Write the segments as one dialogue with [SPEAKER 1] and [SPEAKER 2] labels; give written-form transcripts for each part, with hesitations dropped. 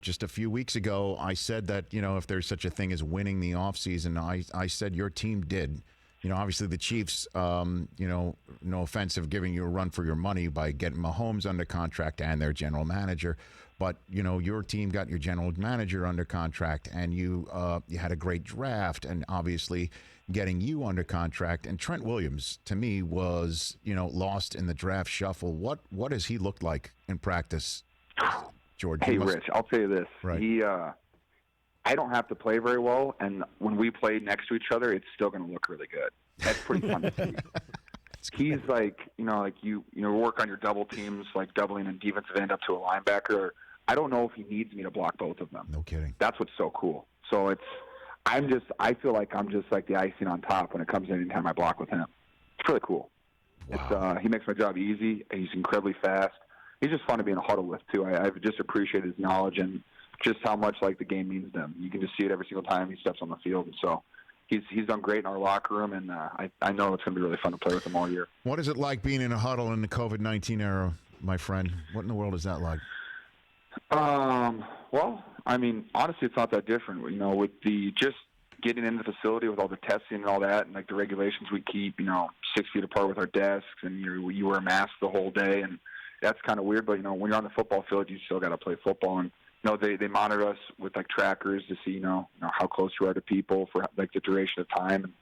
[SPEAKER 1] just a few weeks ago, I said that, if there's such a thing as winning the offseason, I said your team did. Obviously the Chiefs, no offense of giving you a run for your money by getting Mahomes under contract and their general manager. But, your team got your general manager under contract, and you had a great draft, and obviously getting you under contract. And Trent Williams, to me, was, lost in the draft shuffle. What has he looked like in practice, George?
[SPEAKER 2] Hey, Rich, I'll tell you this.
[SPEAKER 1] Right.
[SPEAKER 2] I don't have to play very well, and when we play next to each other, it's still going to look really good. That's pretty fun to see. He's like, you work on your double teams, like doubling a defensive end up to a linebacker. I don't know if he needs me to block both of them.
[SPEAKER 1] No kidding.
[SPEAKER 2] That's what's so cool. So I feel like I'm just like the icing on top when it comes to any time I block with him. It's really cool.
[SPEAKER 1] Wow.
[SPEAKER 2] He makes my job easy. He's incredibly fast. He's just fun to be in a huddle with, too. I've just appreciated his knowledge and just how much like the game means to him. You can just see it every single time he steps on the field. And so he's done great in our locker room, and I know it's going to be really fun to play with him all year.
[SPEAKER 1] What is it like being in a huddle in the COVID-19 era, my friend? What in the world is that like?
[SPEAKER 2] Well, I mean, honestly, it's not that different. With the just getting into the facility with all the testing and all that, and like the regulations we keep, 6 feet apart with our desks, and you wear a mask the whole day, and that's kind of weird. But when you're on the football field, you still got to play football, and they monitor us with like trackers to see how close you are to people for like the duration of time,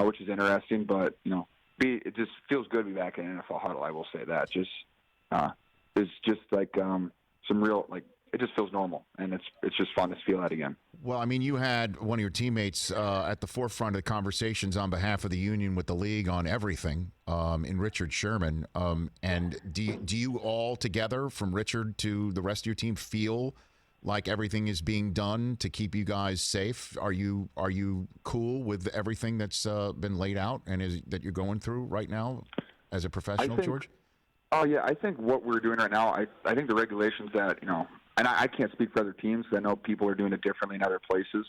[SPEAKER 2] which is interesting. But it just feels good to be back in an NFL huddle. I will say that it's just like some real like. It just feels normal, and it's just fun to feel that again.
[SPEAKER 1] Well, I mean, you had one of your teammates at the forefront of the conversations on behalf of the union with the league on everything in Richard Sherman. And do you all together, from Richard to the rest of your team, feel like everything is being done to keep you guys safe? Are you cool with everything that's been laid out and that you're going through right now as a professional, George?
[SPEAKER 2] Oh, yeah. I think what we're doing right now, I think the regulations that, and I can't speak for other teams because I know people are doing it differently in other places.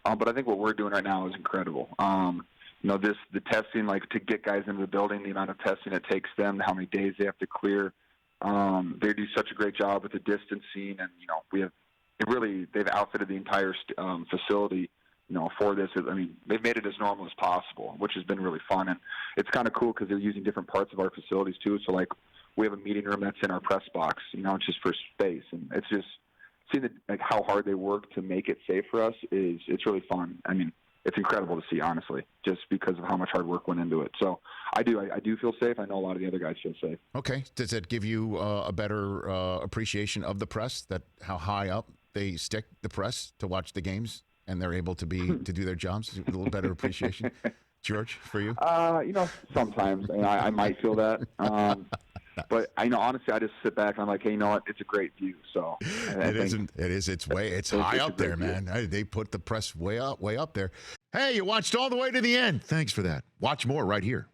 [SPEAKER 2] But I think what we're doing right now is incredible. The testing, like to get guys into the building, the amount of testing it takes them, how many days they have to clear. They do such a great job with the distancing, and they've outfitted the entire facility, for this. I mean, they've made it as normal as possible, which has been really fun, and it's kind of cool because they're using different parts of our facilities too. So like, we have a meeting room that's in our press box, it's just for space. And it's just seeing how hard they work to make it safe for us it's really fun. I mean, it's incredible to see, honestly, just because of how much hard work went into it. So I do feel safe. I know a lot of the other guys feel safe.
[SPEAKER 1] Okay. Does that give you a better appreciation of the press, that how high up they stick the press to watch the games and they're able to do their jobs? A little better appreciation, George, for you?
[SPEAKER 2] Sometimes I might feel that. But honestly, I just sit back and I'm like, hey, you know what? It's a great view. So
[SPEAKER 1] it's high up there, man. They put the press way up there. Hey, you watched all the way to the end. Thanks for that. Watch more right here